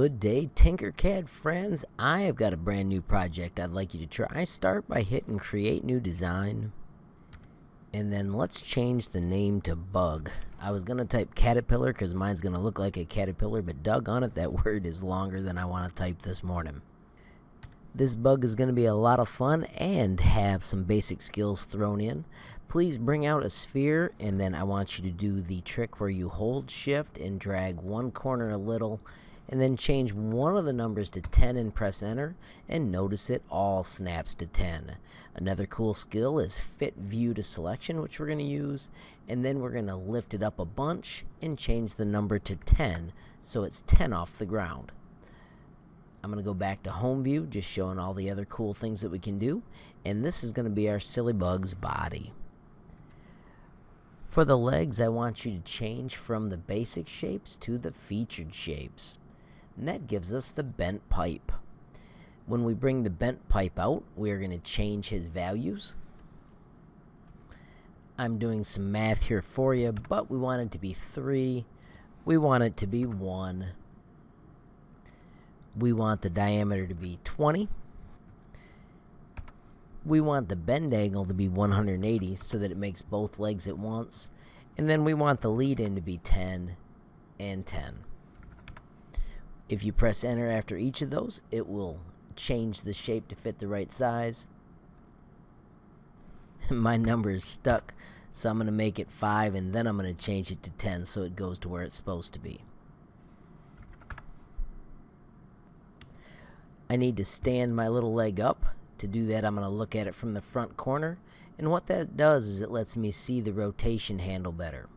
Good day, Tinkercad friends. I have got a brand new project I'd like you to try. Start by hitting Create New Design. And then let's change the name to Bug. I was going to type Caterpillar because mine's going to look like a caterpillar, but doggone it, that word is longer than I want to type this morning. This bug is going to be a lot of fun and have some basic skills thrown in. Please bring out a sphere, and then I want you to do the trick where you hold shift and drag one corner a little, and then change one of the numbers to 10 and press enter, and notice it all snaps to 10. Another cool skill is fit view to selection, which we're going to use, and then we're going to lift it up a bunch and change the number to 10 so it's 10 off the ground. I'm going to go back to home view, just showing all the other cool things that we can do, and this is going to be our silly bug's body. For the legs, I want you to change from the basic shapes to the featured shapes. And that gives us the bent pipe. When we bring the bent pipe out, we're going to change his values. I'm doing some math here for you, but we want it to be 3. We want it to be 1. We want the diameter to be 20. We want the bend angle to be 180 so that it makes both legs at once. And then we want the lead in to be 10 and 10. If you press enter after each of those, it will change the shape to fit the right size. My number is stuck, so I'm going to make it 5, and then I'm going to change it to 10 so it goes to where it's supposed to be. I need to stand my little leg up. To do that, I'm going to look at it from the front corner, and what that does is it lets me see the rotation handle better.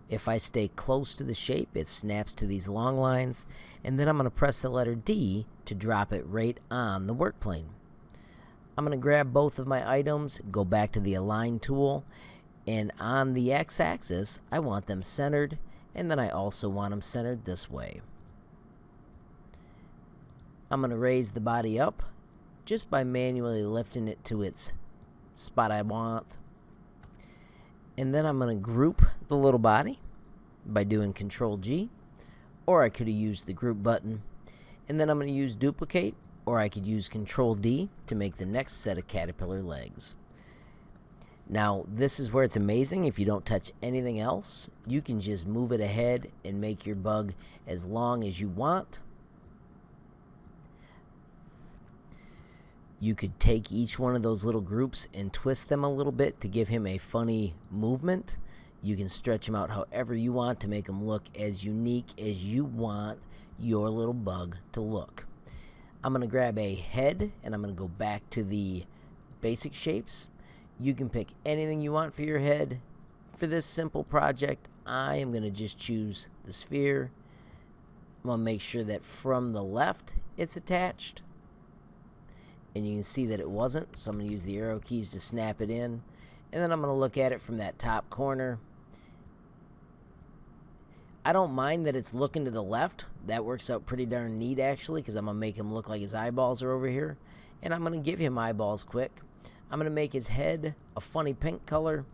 If I stay close to the shape, it snaps to these long lines, and then I'm going to press the letter D to drop it right on the work plane. I'm going to grab both of my items, go back to the Align tool, and on the X-axis, I want them centered, and then I also want them centered this way. I'm going to raise the body up just by manually lifting it to its spot I want. And then I'm going to group the little body by doing Control G, or I could have used the group button. And then I'm going to use duplicate, or I could use Control D to make the next set of caterpillar legs. Now, this is where it's amazing. If you don't touch anything else, you can just move it ahead and make your bug as long as you want. You could take each one of those little groups and twist them a little bit to give him a funny movement. You can stretch them out however you want to make them look as unique as you want your little bug to look. I'm going to grab a head and I'm going to go back to the basic shapes. You can pick anything you want for your head. For this simple project, I am going to just choose the sphere. I'm going to make sure that from the left it's attached. And you can see that it wasn't, so I'm going to use the arrow keys to snap it in. And then I'm going to look at it from that top corner. I don't mind that it's looking to the left. That works out pretty darn neat, actually, because I'm going to make him look like his eyeballs are over here. And I'm going to give him eyeballs quick. I'm going to make his head a funny pink color.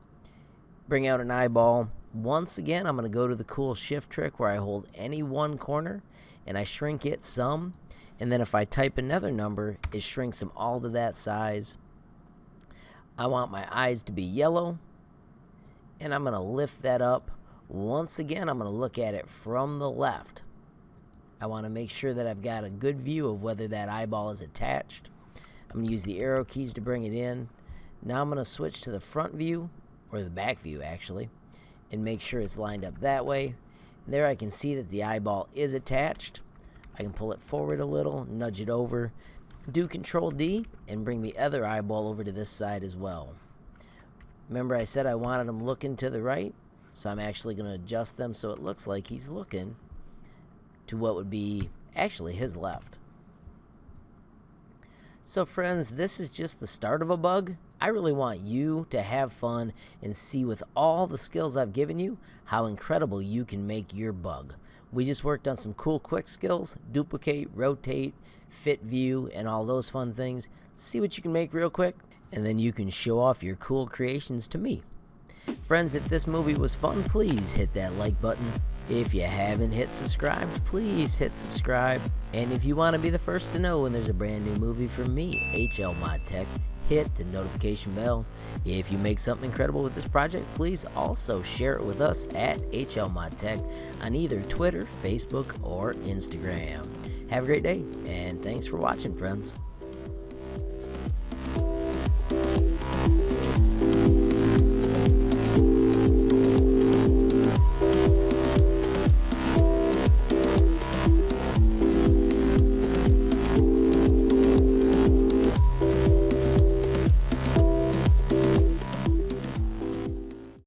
Bring out an eyeball. Once again, I'm going to go to the cool shift trick where I hold any one corner and I shrink it some. And then if I type another number, it shrinks them all to that size. I want my eyes to be yellow. And I'm going to lift that up. Once again, I'm going to look at it from the left. I want to make sure that I've got a good view of whether that eyeball is attached. I'm going to use the arrow keys to bring it in. Now I'm going to switch to the front view, or the back view actually, and make sure it's lined up that way. And there I can see that the eyeball is attached. I can pull it forward a little, nudge it over, do Control D, and bring the other eyeball over to this side as well. Remember I said I wanted him looking to the right, so I'm actually going to adjust them so it looks like he's looking to what would be actually his left. So friends, this is just the start of a bug. I really want you to have fun and see with all the skills I've given you how incredible you can make your bug. We just worked on some cool quick skills, duplicate, rotate, fit view, and all those fun things. See what you can make real quick, and then you can show off your cool creations to me. Friends, if this movie was fun, please hit that like button. If you haven't hit subscribe, please hit subscribe. And if you want to be the first to know when there's a brand new movie from me, HLModTech, hit the notification bell. If you make something incredible with this project, please also share it with us at HLModTech on either Twitter, Facebook, or Instagram. Have a great day, and thanks for watching, friends.